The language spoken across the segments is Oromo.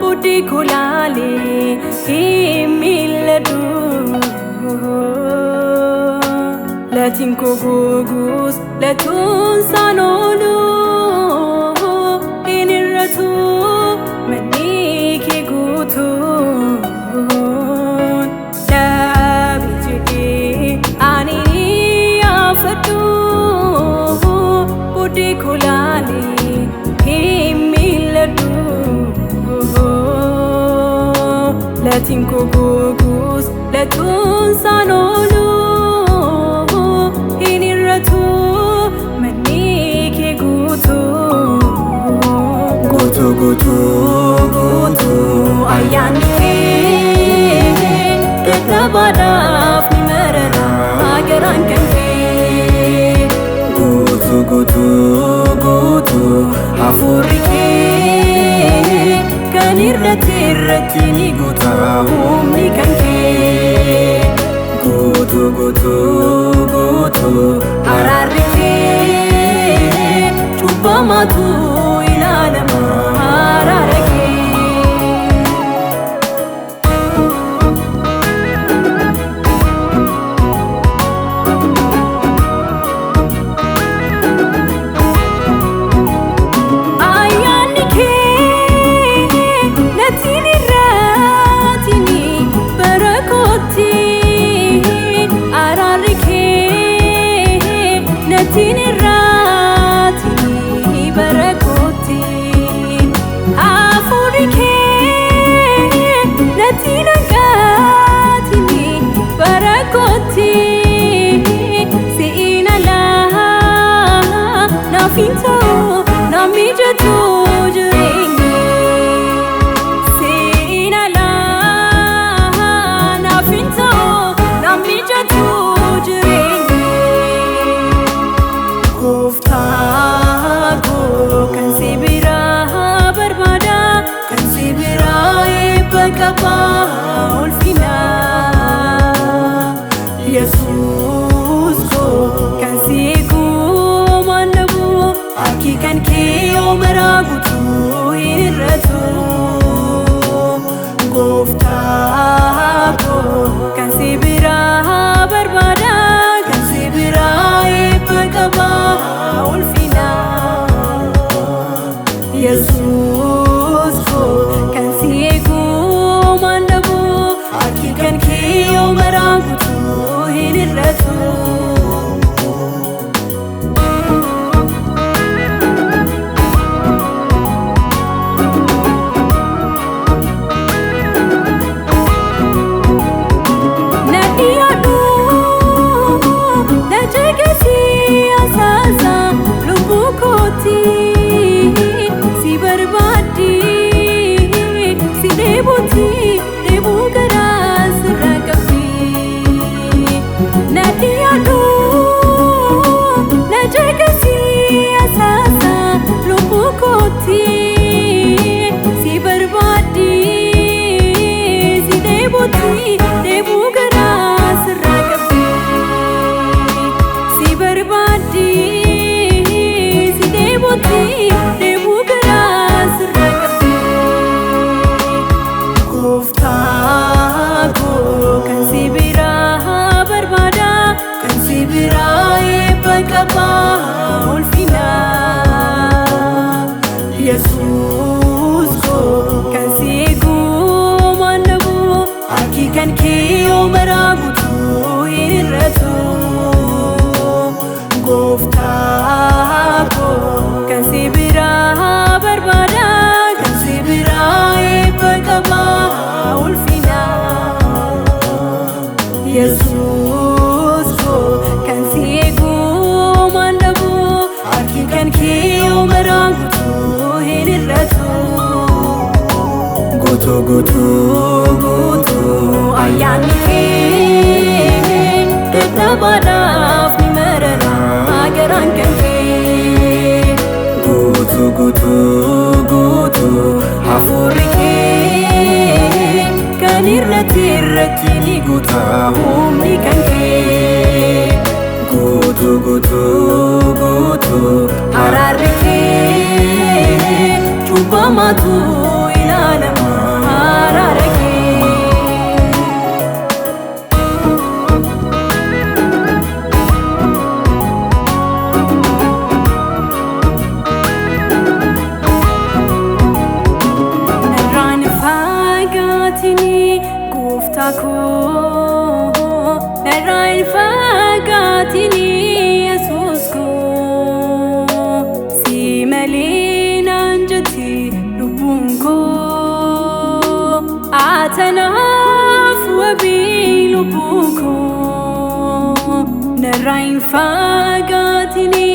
Budi kulali himiladu Latin kugugus latun sanolu iniratu maniki gutun Dabiji anini afadu Budi kulali himiladu Latin kugugus latun sanolu iniratu maniki gutu ayanke ketabadaf nimerana agaran kanke gutu afurike kanirrati ni guta humni kanke gutu ararike chubamatu ilalama ararike Finto na mija tu jurenge Sina la na finto na mija tu jurenge Gofta ko kan sibira barbada kan sibira epakapa ulfina Jesus ko kan siku kan kiyo meragutu irratu gofta ko kan sibira barbada kan sibira ipakaba ulfina Jesus ko kan siego mandabu aki kan kiyo meragutu irratu Jesus ko kan sigu manabu aki kan kiyo meragutu irratu gofta ko kan sibira barbada kan sibira ipakaba ulfina Jesus guutu ayyaanni kee dadhabaadhaaf ni marara garaan kan kee guutu hafuurri kee kan irratti ni guuta humni kan kee guutu araarri kee cubbamaatu ilaalama araara kee narraan fagaatini gooftaa koo narraan fagaatini yesuus koo si malee naan jetti lubbuun koo atanaaf wabii lubbuu koo narraan fagaatini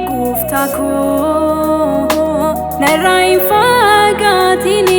gooftaa koo narraan fagaatini